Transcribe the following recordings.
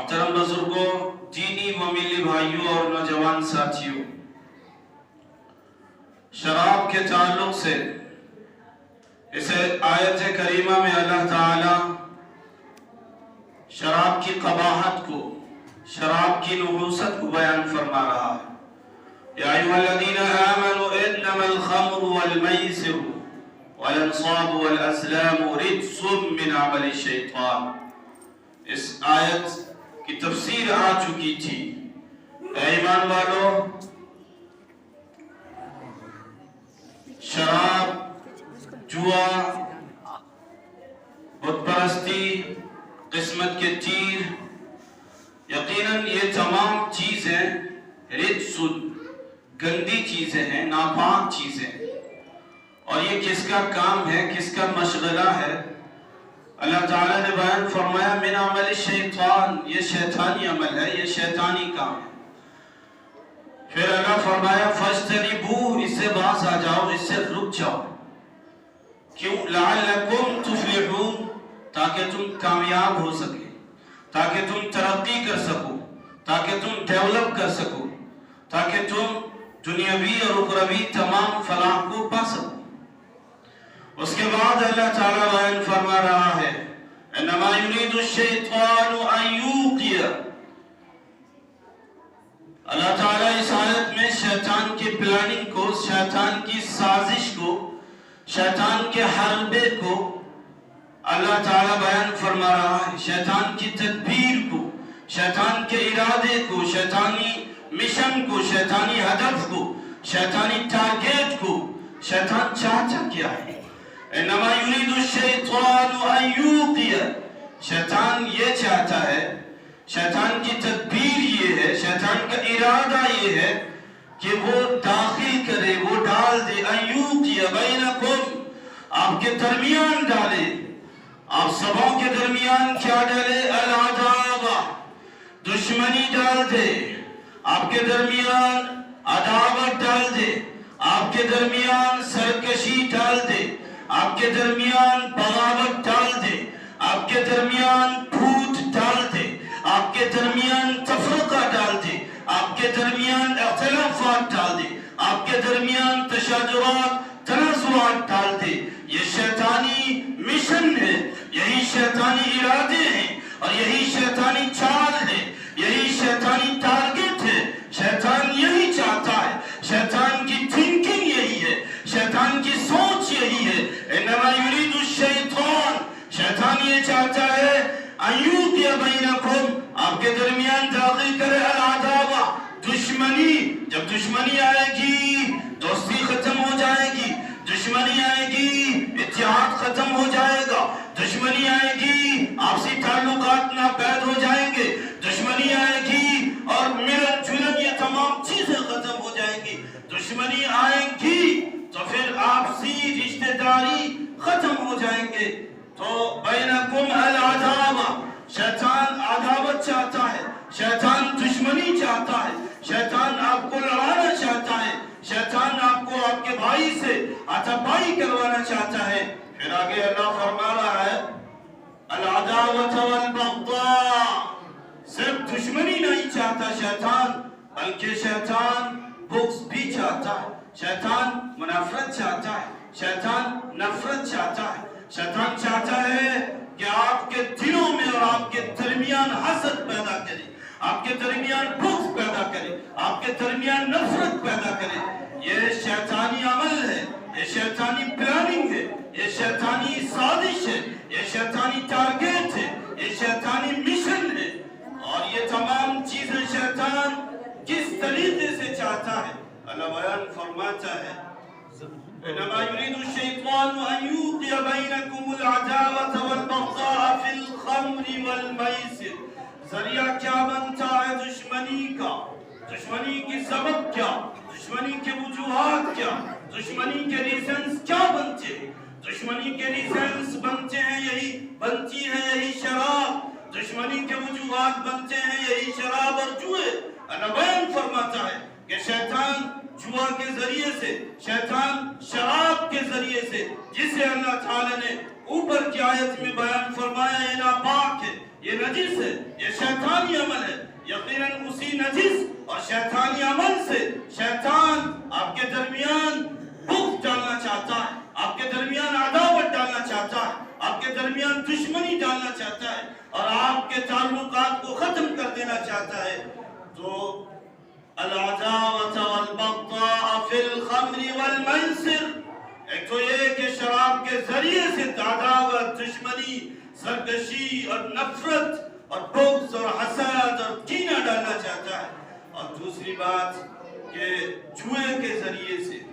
محترم بزرگوں، دینی و ملی بھائیوں اور نوجوان ساتھیوں، شراب کے تعلق سے اس آیت کریمہ میں اللہ تعالی شراب کی قباحت کو، شراب کی نحوست کو بیان فرما رہا ہے۔ یا ایھا الذین آمنوا انما الخمر والمیسر والانصاب والازلام رجس من عمل الشیطان۔ اس آیت کی تفسیر آ چکی تھی۔ اے ایمان والو، شراب، جوا، بت پرستی، قسمت کے تیر، یقیناً یہ تمام چیزیں رجس، گندی چیزیں ہیں، ناپاک چیزیں۔ اور یہ کس کا کام ہے، کس کا مشغلہ ہے؟ اللہ تعالیٰ نے بیان فرمایا من عمل الشیطان، یہ شیطانی عمل ہے، یہ شیطانی کام ہے۔ پھر اللہ فرمایا فاجتنبوہ، اس سے باز آ جاؤ، اس سے رک جاؤ۔ کیوں؟ لعلکم تفلحون، تاکہ تم کامیاب ہو سکے، تاکہ تم ترقی کر سکو، تاکہ تم ڈیولپ کر سکو، تاکہ تم دنیاوی اور اخروی تمام فلاح کو پا سکو۔ اس کے بعد اللہ تعالیٰ بیان فرما رہا ہے انما یرید الشیطان ان یوقع۔ اللہ تعالیٰ اس آیت میں شیطان کی پلاننگ کو، شیطان کی سازش کو، شیطان کے حربے کو اللہ تعالیٰ بیان فرما رہا ہے، شیطان کی تدبیر کو، شیطان کے ارادے کو، شیطانی مشن کو، شیطانی ہدف کو، شیطانی ٹارگیٹ کو۔ شیطان چاہتا کیا ہے؟ انما یرید الشیطان ان یوقع، شیطان یہ چاہتا ہے، شیطان کی تدبیر یہ ہے، شیطان کا ارادہ یہ ہے کہ وہ داخل کرے، وہ ڈال دے، ان یوقع بینکم، آپ کے درمیان ڈالے، آپ سبوں کے درمیان کیا ڈالے؟ العداوہ، دشمنی ڈال دے، آپ کے درمیان عداوت ڈال دے، آپ کے درمیان سرکشی ڈال دے، آپ کے درمیان بغاوت ڈال دے، آپ کے درمیان پھوٹ ڈال دے، آپ کے درمیان تفرقہ ڈال دے، آپ کے درمیان اختلافات ڈال دے، آپ کے درمیان تشاجرات، تنازعات ڈال دے۔ یہ شیطانی مشن ہے، یہی شیطانی ارادے ہیں، اور یہی شیطانی چال ہے، یہی شیطانی ٹارگٹ ہے۔ شیطان یہی چاہتا ہے، شیطان کی تھنکنگ یہی ہے، شیطان کی سوچ یہی ہے۔ انما یرید الشیطان، شیطان یہ چاہتا ہے ان یوقع بینکم، آپ کے درمیان داخل کرے العداوہ، دشمنی۔ جب دشمنی آئے گی دوستی ختم ہو جائے گی، دشمنی آئے گی اتحاد ختم ہو جائے گا، دشمنی آئے گی آپسی تعلقات ناپید ہو جائیں گے، دشمنی آئے گی اور ملن جلن، یہ تمام چیزیں ختم ہو جائیں گی۔ دشمنی آئے گی تو پھر آپسی رشتہ داری ختم ہو جائیں گے۔ تو بینکم العداوہ، شیطان عداوت چاہتا ہے، شیطان دشمنی چاہتا ہے، شیطان آپ کو لڑانا چاہتا ہے، شیطان آپ کو آپ کے بھائی سے ہاتھا پائی کروانا چاہتا ہے۔ پھر آگے اللہ فرما رہا ہے العداوۃ والبغضاء، صرف دشمنی نہیں چاہتا شیطان، بلکہ شیطان بغض بھی چاہتا ہے، شیطان منافرت چاہتا ہے، شیطان نفرت چاہتا ہے۔ شیطان چاہتا ہے کہ آپ کے دلوں میں اور آپ کے درمیان حسد پیدا کرے، آپ کے درمیان بغض پیدا کرے، آپ کے درمیان نفرت پیدا کرے۔ یہ شیطانی عمل ہے، یہ شیطانی پلاننگ ہے، یہ شیطانی سازش ہے، یہ شیطانی ٹارگیٹ ہے، یہ شیطانی مشن ہے۔ اور یہ تمام چیزیں شیطان کس طریقے سے چاہتا ہے؟ اللہ بیان فرماتا ہے انما یرید الشیطان ان یوقع بینکم العداوۃ والبغضاء فی الخمر والمیسر۔ ذریعہ کیا بنتا ہے دشمنی کا؟ دشمنی کی سبب کیا؟ دشمنی کے وجوہات کیا؟ دشمنی کے ریزنز کیا بنتے ہیں؟ دشمنی کے ریزنز بنتے ہیں بنتی ہے یہی شراب، دشمنی کے وجوہات بنتے ہیں یہی شراب اور جوئے۔ اللہ بیان فرماتا ہے کہ شیطان جوا کے ذریعے سے، شیطان شراب کے ذریعے سے، جسے اللہ تعالیٰ نے اوپر کی آیت میں بیان فرمایا یہ ناپاک ہے، یہ نجس ہے، یہ شیطانی नजिस और शैतानी अमल से शैतान आपके दरमियान बुग़्ज़ डालना चाहता है, आपके दरमियान अदावत डालना चाहता है, आपके दरमियान दुश्मनी डालना चाहता है और आपके ताल्लुकात को खत्म कर देना चाहता है। तो अल-अदावत वल-बग़्ज़ा फिल ख़म्रि वल मैसिर, एक तो ये कि शराब के जरिए से अदावत, दुश्मनी, सरकशी और नफरत और बुग़्ज़ और हसद और कीना डालना चाहता है। और दूसरी बात कि जुए के जरिए से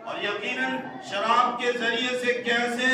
और यकीनन शराब के जरिए से कैसे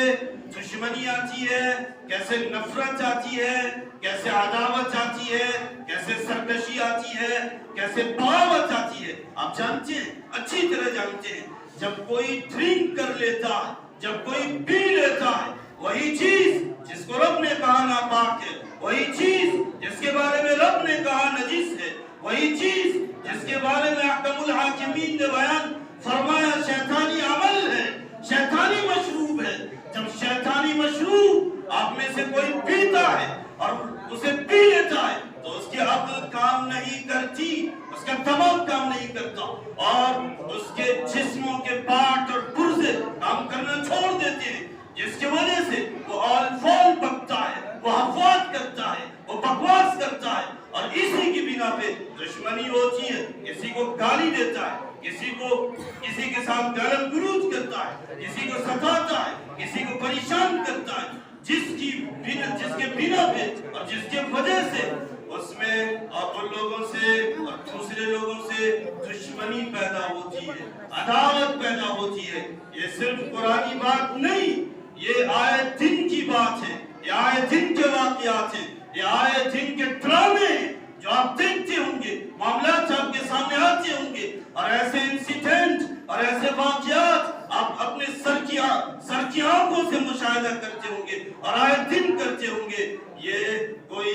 दुश्मनी आती है, कैसे नफरत आती है, कैसे अदावत आती है, कैसे सरकशी आती है, कैसे बगावत आती है, आप जानते हैं, अच्छी तरह जानते हैं। जब कोई ड्रिंक कर लेता है, जब कोई पी लेता है, वही चीज जिसको रब ने कहा नापाक है, वही चीज जिसके बारे में रब ने कहा नजिस है, वही चीज जिसके बारे में अहकमुल हाकिमीन ने बयान फरमाया शैतानी अमल है, शैतानी मशरूब है। जब शैतानी मशरूब आप में से कोई पीता है और उसे पी लेता है तो उसकी अक्ल काम नहीं करती, उसका दिमाग काम नहीं करता और उसके जिस्मों के पार्ट और पुर्जे काम करना छोड़ देते हैं, जिसकी वजह से वो ऑल फॉल बकता है, वो हफवात करता है, वो बकवास करता है और इसी की बिना पे दुश्मनी होती है। किसी को गाली देता है, किसी के साथ गालम गुरूज करता है, किसी को सताता है, किसी को परेशान करता है, जिसके बिना पे और जिसके वजह से उसमें और उन लोगों से और दूसरे लोगों से दुश्मनी पैदा होती है, अदावत पैदा होती है। ये सिर्फ कुरानी बात नहीं, ये आए दिन की बात है, ये आए दिन के वाक़ियात हैं, ये आए दिन के ड्रामे हैं जो आप देखते होंगे, मामलात आपके सामने आते होंगे और ऐसे इंसिडेंट और ऐसे वाक़ियात आप अपने सर की आंखों से मुशाहिदा करते होंगे और आए दिन करते होंगे। ये कोई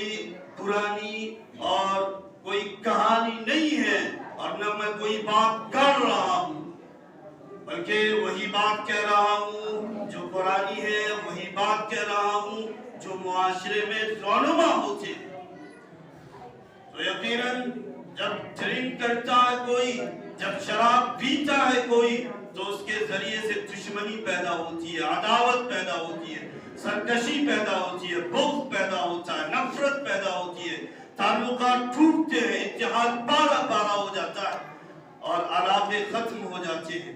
पुरानी और कोई कहानी नहीं है और न मैं कोई बात कर रहा हूँ, बल्कि वही बात कह रहा हूँ जो पुरानी है, वही बात कह रहा हूँ जो मुआशरे में रौनुमा होते। तो यकीनन जब ड्रिंक करता है कोई, जब शराब पीता है कोई, तो उसके जरिए से दुश्मनी पैदा होती है, अदावत पैदा होती है, सरकशी पैदा होती है, बुग़्ज़ पैदा होता है, नफरत पैदा होती है, ताल्लुकात टूटते हैं, इत्तेहाद पारा हो जाता है और अलाक़े खत्म हो जाते हैं।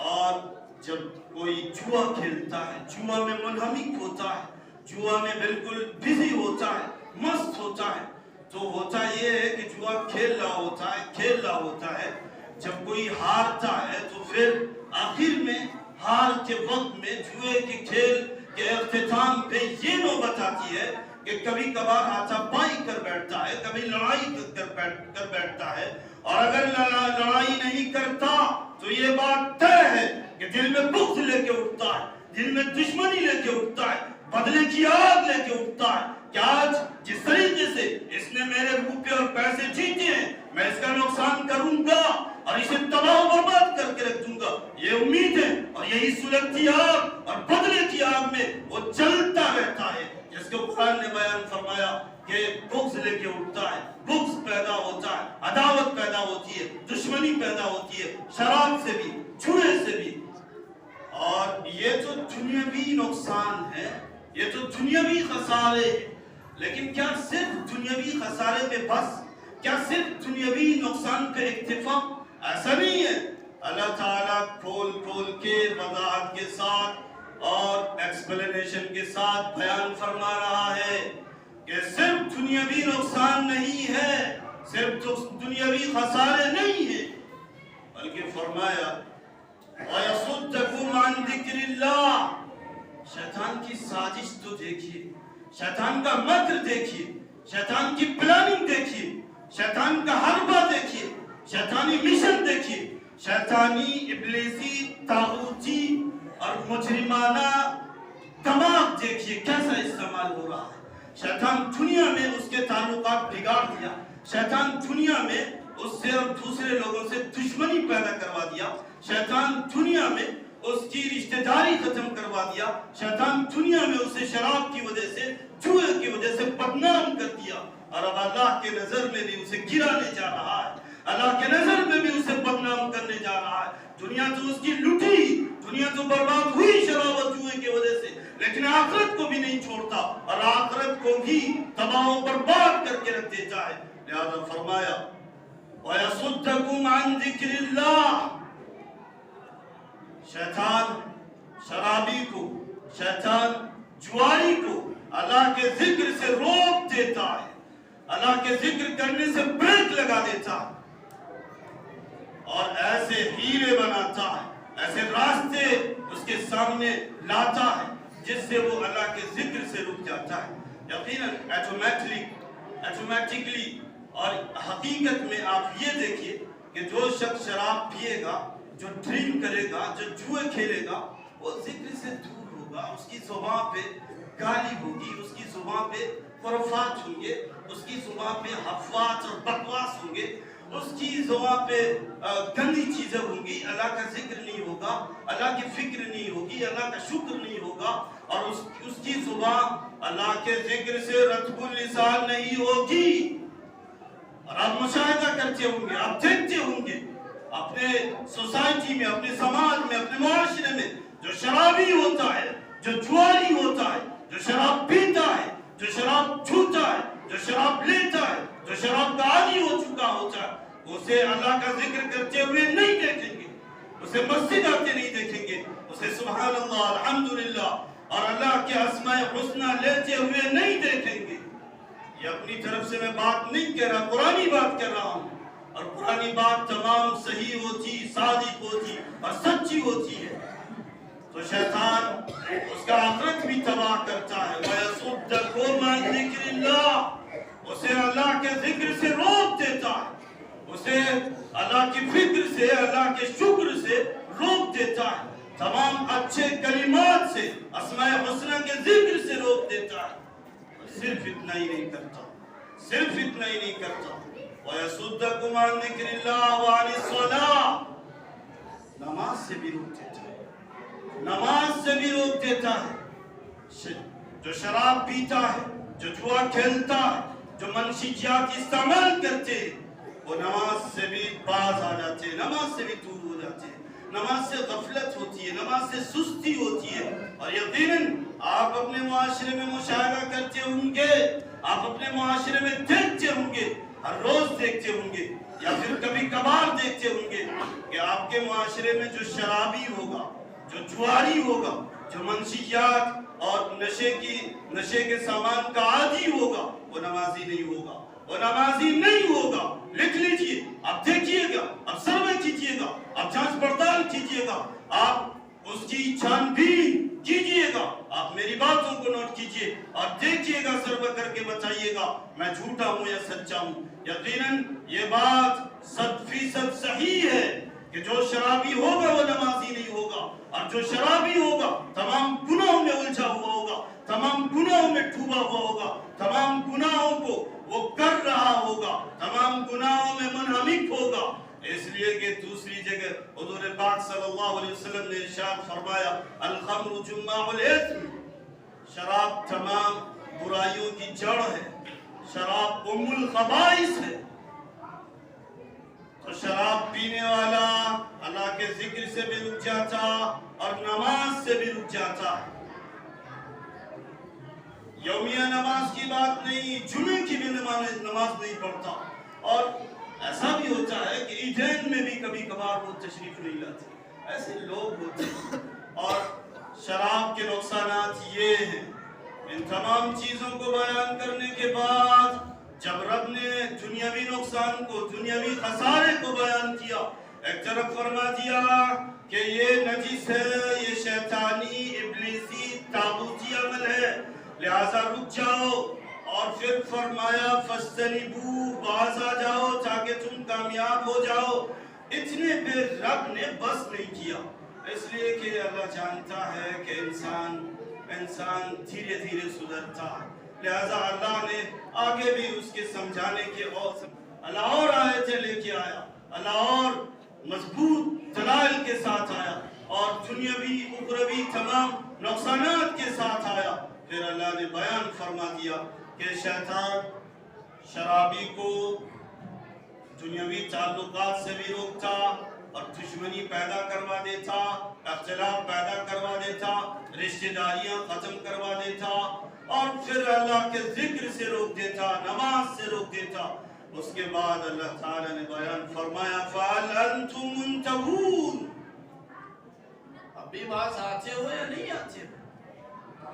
और जब कोई जुआ खेलता है, जुआ में मुनहमिक होता है, जुआ में बिल्कुल बिजी होता है, मस्त होता है, तो होता ये है कि जुआ खेल रहा होता है। जब कोई हारता है तो फिर आखिर में हार के वक्त में जुए के खेल के इख्तिताम पे ये नौबत आती है कि कभी कभार हाथापाई कर बैठता है, कभी लड़ाई कर बैठता है और अगर लड़ाई नहीं करता तो ये बात तय है कि दिल में बुग़्ज़ लेके उठता है, दिल में दुश्मनी लेके उठता है, बदले की आग लेके उठता है कि आज जिस तरीके से इसने मेरे रुपए और पैसे जीते हैं, मैं इसका नुकसान करूंगा और इसे तबाह बर्बाद करके रख दूंगा। ये उम्मीद है और यही सुलगती आग और बदले की आग में वो जलता रहता है, जिसको कुरान ने बयान फरमाया कि बुग़्ज़ लेके उठता है, बुग़्ज़ पैदा होता है, अदावत पैदा होती है, दुश्मनी पैदा होती है, शराब से भी, जुए से भी। और ये तो दुनियावी नुकसान है, ये तो दुनियावी खसारे हैं। लेकिन क्या सिर्फ दुनियावी खसारे पे बस, क्या सिर्फ दुनियावी नुकसान पे इक्तिफा? ऐसा नहीं है। अल्लाह ताला खोल के वज़ाहत के साथ और एक्सप्लेनेशन के साथ बयान फरमा रहा है कि सिर्फ दुनियावी नुकसान नहीं है, सिर्फ दुनियावी खसारे नहीं है, बल्कि फरमाया वयसुद्दकुम अन ज़िक्रिल्लाह। शैतान की साजिश तो देखिए, शैतान का मक्र देखिए, शैतान की प्लानिंग देखिए, शैतान का हरबा देखिए, शैतानी मिशन देखिए, शैतानी इब्लीसी तागूती और मुजरिमाना दिमाग देखिए कैसा इस्तेमाल हो रहा है। शैतान दुनिया में उसके ताल्लुकात बिगाड़ दिया, शैतान दुनिया में उससे और दूसरे लोगों से दुश्मनी पैदा करवा दिया, शैतान दुनिया में उसकी रिश्तेदारी खत्म करवा दिया, शैतान दुनिया में उसे शराब की वजह से, जुए की वजह से बदनाम कर दिया, اور اب اللہ کے نظر میں بھی اسے گرانے جا رہا ہے، اللہ کے نظر میں بھی اسے بدنام کرنے جا رہا ہے۔ دنیا تو اس کی لٹی، دنیا تو برباد ہوئی شراب و جوئے کی وجہ سے، لیکن آخرت کو بھی نہیں چھوڑتا اور آخرت کو بھی تباہ و برباد کر کے رکھ دیتا ہے۔ لہذا فرمایا وَيَصُدَّكُمْ عَنْ ذِكْرِ اللَّهِ، شیطان شرابی کو، شیطان جواری کو اللہ کے ذکر سے روک دیتا ہے، اللہ کے ذکر کرنے سے بریک لگا دیتا ہے اور ایسے ہیلے بناتا ہے، ایسے راستے اس کے سامنے لاتا ہے جس سے وہ اللہ کے ذکر سے رک جاتا ہے۔ یقیناً ایٹومیٹکلی اور حقیقت میں آپ یہ دیکھیے کہ جو شخص شراب پیے گا، جو ڈرنک کرے گا، جو جوئے کھیلے گا، وہ ذکر سے دور ہوگا، اس کی زبان پہ گالی ہوگی، اس کی زبان پہ خرافات ہوں گے، اس کی زبان پہ حفوات اور بکواس ہوں گے، اس کی زبان پہ گندی چیزیں ہوں گی، اللہ کا ذکر نہیں ہوگا، اللہ کی فکر نہیں ہوگی، اللہ کا شکر نہیں ہوگا، اور اس کی زبان اللہ کے ذکر سے رطب اللسان نہیں ہوگی۔ اور آپ مشاہدہ کرتے ہوں گے، آپ دیکھتے ہوں گے اپنے سوسائٹی میں، اپنے سماج میں، اپنے معاشرے میں جو شرابی ہوتا ہے، جو جواری ہوتا ہے، جو شراب پیتا ہے، جو شراب چھوتا ہے، جو شراب لیتا ہے، جو شراب کا عادی ہو چکا ہوتا ہے، اسے اللہ کا ذکر کرتے ہوئے نہیں دیکھیں گے، اسے مسجد آتے نہیں دیکھیں گے، اسے سبحان اللہ الحمدللہ اور اللہ کے اسماء حسنہ لیتے ہوئے نہیں دیکھیں گے۔ یہ اپنی طرف سے میں بات نہیں کہہ رہا، قرآنی بات کر رہا ہوں، اور قرآنی بات تمام صحیح ہوتی، صادق ہوتی اور سچی ہوتی ہے تو شیطان اس کا آخرت بھی تباہ کرتا ہے۔ وَيَصُدَّكُمْ عَنْ ذِكْرِ اللَّهِ، اسے اللہ کے ذکر سے روک دیتا ہے، اسے اللہ کی فکر سے، اللہ کے شکر سے روک دیتا ہے، تمام اچھے کلمات سے، اسماء حسنہ کے ذکر سے روک دیتا ہے۔ صرف اتنا ہی نہیں کرتا، صرف اتنا ہی نہیں کرتا، وَيَصُدَّكُمْ عَنْ ذِكْرِ اللَّهِ وَعَنِ الصَّلَاةِ، نماز سے بھی روک دیتا ہے، نماز سے بھی روک دیتا ہے۔ جو شراب پیتا ہے، جو جوا کھیلتا ہے، جو منشیات استعمال کرتے ہیں، وہ نماز سے بھی باز آ جاتے ہیں، نماز سے بھی دور ہو جاتے ہیں، نماز سے غفلت ہوتی ہے، نماز سے سستی ہوتی ہے۔ اور یقیناً آپ اپنے معاشرے میں مشاہدہ کرتے ہوں گے، آپ اپنے معاشرے میں دیکھتے ہوں گے، ہر روز دیکھتے ہوں گے یا پھر کبھی کبھار دیکھتے ہوں گے کہ آپ کے معاشرے میں جو شرابی ہوگا، جو جواری ہوگا، جو منشیات اور نشے کے سامان کا عادی ہوگا، وہ نمازی نہیں ہوگا، وہ نمازی نہیں ہوگا۔ لکھ لیجئے، آپ دیکھیے گا، آپ سروے کیجئے گا، آپ جانچ پڑتال کیجئے گا، آپ اس کی چھان بین کیجئے گا، آپ میری باتوں کو نوٹ کیجئے اور دیکھیے گا، سروے کر کے بتائیے گا میں جھوٹا ہوں یا سچا ہوں۔ یقیناً یہ بات 100% صحیح ہے کہ جو شرابی ہوگا وہ نمازی نہیں ہوگا، اور جو شرابی ہوگا تمام گناہوں میں الجھا ہوا ہوگا، تمام گناہوں میں ڈوبا ہوا ہوگا، تمام گناہوں کو وہ کر رہا ہوگا، تمام گناہوں میں منہمک ہوگا۔ اس لیے کہ دوسری جگہ حضور پاک صلی اللہ علیہ وسلم نے ارشاد فرمایا الخمر جماع الاثم، شراب تمام برائیوں کی جڑ ہے، شراب ام الخبائث ہے۔ تو شراب پینے والا اللہ کے ذکر سے بھی رک جاتا اور نماز سے بھی رک جاتا ہے۔ یومیہ نماز کی بات نہیں، جمعے کی بھی نماز نہیں پڑھتا، اور ایسا بھی ہوتا ہے کہ عیدین میں بھی کبھی کبھار وہ تشریف نہیں لاتے، ایسے لوگ ہوتے ہیں۔ اور شراب کے نقصانات یہ ہیں، ان تمام چیزوں کو بیان کرنے کے بعد جب رب نے دنیاوی نقصان کو، دنیاوی خسارے کو بیان کیا، ایک طرف فرما دیا کہ یہ نجس ہے، یہ شیطانی ابلیسی طاغوتی عمل ہے، لہذا رک جاؤ، اور پھر فرمایا فَاسْتَنِبُوا، باز آ جاؤ تاکہ تم کامیاب ہو جاؤ۔ اتنے پہ رب نے بس نہیں کیا، اس لیے کہ اللہ جانتا ہے کہ انسان دھیرے دھیرے سدھرتا ہے، لہذا اللہ نے آگے بھی اس کے سمجھانے کے اللہ اور آیتیں لے کے آیا، اللہ اور مضبوط دلائل کے ساتھ آیا، اور دنیاوی اخروی تمام نقصانات کے ساتھ آیا۔ پھر اللہ نے بیان فرما دیا کہ شیطان शराबी को दुनियावी ताल्लुकात से भी रोकता और दुश्मनी पैदा करवा देता, अख्तिलाफ पैदा करवा देता, रिश्तेदारियां खत्म करवा देता और फिर अल्लाह के जिक्र से रोक देता, नमाज से रोक देता। उसके बाद अल्लाह ताला ने बयान फरमाया फहल अंतुम मुंतहून, अभी बात आते हो या नहीं आते हो,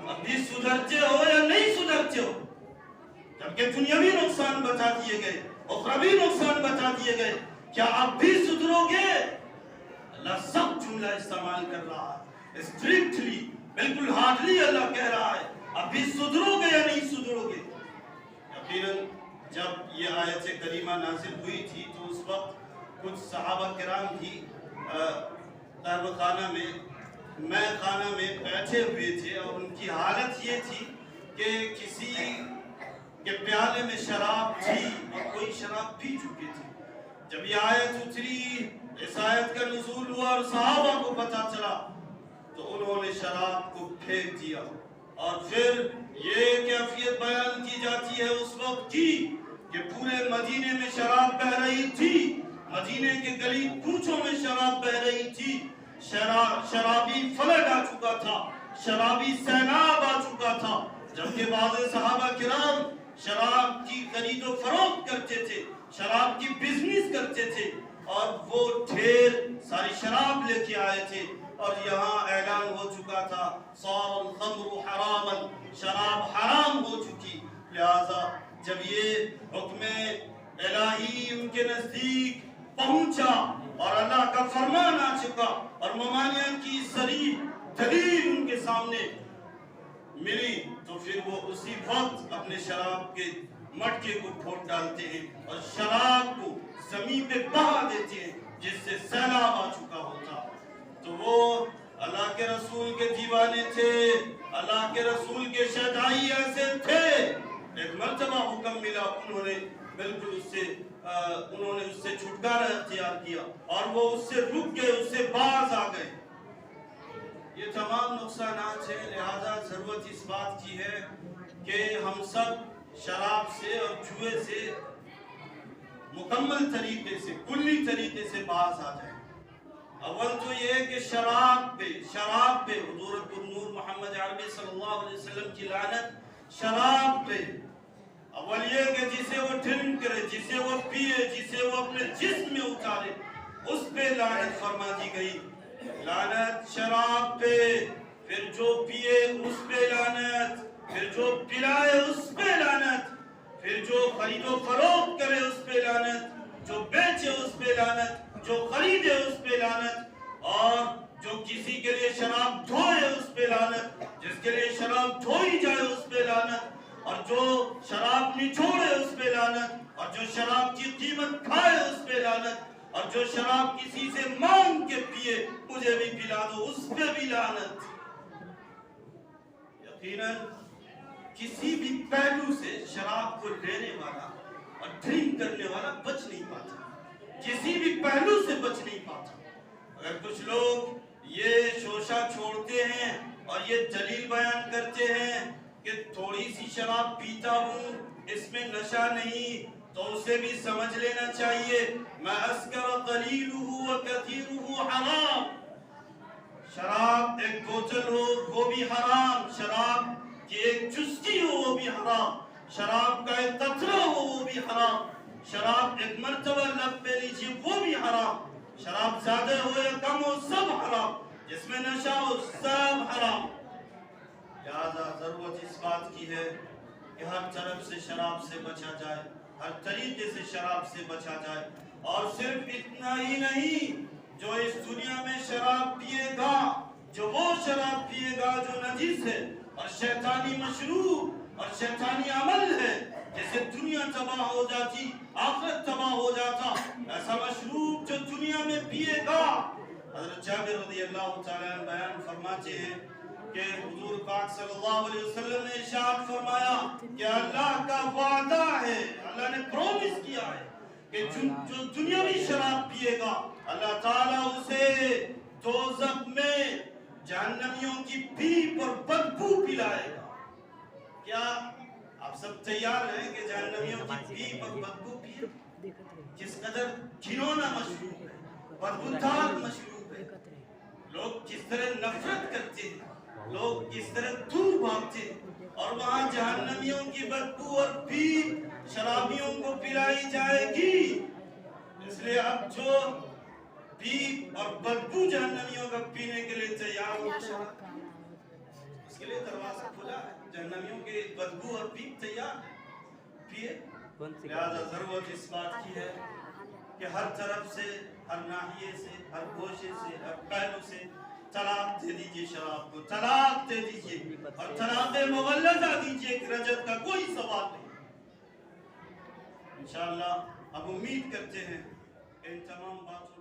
अभी सुधरते हो या नहीं सुधरते हो। जबकि दुनियावी नुकसान बता दिए गए, उखरवी नुकसान बता दिए गए, क्या आप भी सुधरोगे? अल्लाह सब जुमला इस्तेमाल कर रहा है स्ट्रिक्टली, बिल्कुल हार्डली अल्लाह कह रहा है अभी सुधरोगे या नहीं सुधरोगे। यकीनन जब ये आयत करीमा नाज़िल हुई थी तो उस वक्त कुछ सहाबा किराम भी खाना में, मैं खाना में बैठे हुए थे और उनकी हालत ये थी कि किसी के प्याले में शराब थी और कोई शराब पी चुके थे। जब ये आयत उतरी, इस आयत का नुज़ूल हुआ और सहाबा को पता चला तो उन्होंने शराब को फेंक दिया। और फिर ये कैफियत बयान की जाती है उस वक्त की कि पूरे मदीने में शराब बह रही थी, मदीने के गली कूचों में शराब बह रही थी, शराबी फलक आ चुका था, शराबी सैलाब आ चुका था। जबकि बाज़ सहाबा किराम शराब की खरीदो फरोख्त करते थे, शराब की बिजनेस करते थे और वो ढेर सारी शराब लेके आए थे और यहाँ ऐलान हो चुका था सारल खम्रु हरामन, शराब हराम हो चुकी। लिहाजा जब ये हुक्म इलाही उनके नजदीक पहुंचा और अल्लाह का फरमान आ चुका और ममानियत की सरीह दलील उनके सामने मिली तो फिर वो उसी वक्त अपने शराब के मटके को फोड़ डालते हैं और शराब को जमीन पे बहा देते हैं जिससे सैलाब आ चुका होता। तो वो अल्लाह के रसूल के दीवाने थे, अल्लाह के रसूल के शहदाई ऐसे थे। एक मर्तबा हुक्म मिला, उन्होंने बिल्कुल उससे छुटकारा इख्तियार किया और वो उससे रुक गए, उससे बाज आ गए। ये तमाम नुकसानात हैं। लिहाजा जरूरत इस बात की है कि हम सब शराब से और जुए से मुकम्मल तरीके से, कुल्ली तरीके से बाज आ जाए। अव्वल तो ये है कि शराब पे हुजूर नूर मोहम्मद अरबी सल्लल्लाहु अलैहि वसल्लम की लानत शराब पे। अव्वल ये कि जिसे वो ड्रिंक करे, जिसे वो पिए, जिसे वो अपने जिस्म में उतारे, उस पे लानत फरमा दी गई। लानत शराब पे, फिर जो पिए उस पे लानत, फिर जो पिलाए उस पे लानत, फिर जो खरीदो फरोख्त करे उस पे लानत, जो बेचे उस पे लानत, जो खरीदे उस पे लानत, और जो किसी के लिए शराब ढोए उस पे लानत, जिसके लिए शराब ढोई जाए उस पे लानत, और जो शराब निचोड़े उस पे लानत, और जो शराब की कीमत खाए उस पे लानत, और जो शराब किसी से मांग के पिए मुझे भी पिला दो उस पे भी लानत। यकीनन किसी भी पहलू से शराब को लेने वाला और ड्रिंक करने वाला बच नहीं पाता, किसी भी पहलू से बच नहीं पाता। अगर कुछ लोग ये शोशा छोड़ते हैं और ये दलील बयान करते हैं कि थोड़ी सी शराब पीता हूँ, इसमें नशा नहीं, तो उसे भी समझ लेना चाहिए मैं अस्कर कलीलुहु व कसीरुहु हराम। शराब एक बोतल हो वो भी हराम, शराब की एक चुस्की हो वो भी हराम, शराब का एक कतरा हो वो भी हराम, शराब एक मर्तबा लब पे लीजिए वो भी हराम, शराब ज्यादा हो या कम हो सब हराम, जिसमें नशा हो सब हराम। लिहाजा जरूरत इस बात की है कि हर तरफ से शराब से बचा जाए, हर तरीके से शराब से बचा जाए। और सिर्फ इतना ही नहीं, जो इस दुनिया में शराब पिएगा, जो वो शराब पिएगा जो नजीस है और शैतानी मशरूब और शैतानी अमल है, जैसे दुनिया तबाह हो जाती आखिरत तबाह हो जाता, ऐसा मशरूब जो दुनिया में पिएगा। हज़रत जाबिर रज़ियल्लाहु ताला अन्हु बयान फरमाते हैं कि हुजूर पाक सल्लल्लाहु अलैहि वसल्लम ने इरशाद फरमाया कि अल्लाह का वादा है, अल्लाह ने प्रॉमिस किया है कि जो दुनियावी शराब पिएगा अल्लाह ताला उसे दोज़ख में जहन्नमियों की पीप और बदबू पिलाएगा। क्या आप सब तैयार हैं कि जहन्नमियों की पीप और बदबू पिए, जिस कदर घिनौना मशरूब है, बदबूदार मशरूब है, लोग किस तरह नफरत करते हैं, लोग किस तरह दूर भागते हैं, और वहां जहन्नमियों की बदबू और पीप शराबियों को पिलाई जाएगी। इसलिए अब जो पीप और बदबू जहन्नमियों का पीने के लिए तैयार हो, उसके लिए दरवाजा खुला है, जहन्नमियों के बदबू और पीप तैयार है, पिए। लिहाजा जरूरत इस बात की है कि हर तरफ से, हर नाहिए से, हर गोशे से, हर पहलू से तलाक दे दीजिए, शराब को तलाक दे दीजिए, और तलाक मुगल्लज़ा दीजिए, रजत का कोई सवाल नहीं। इंशाअल्लाह अब उम्मीद करते हैं इन तमाम बातों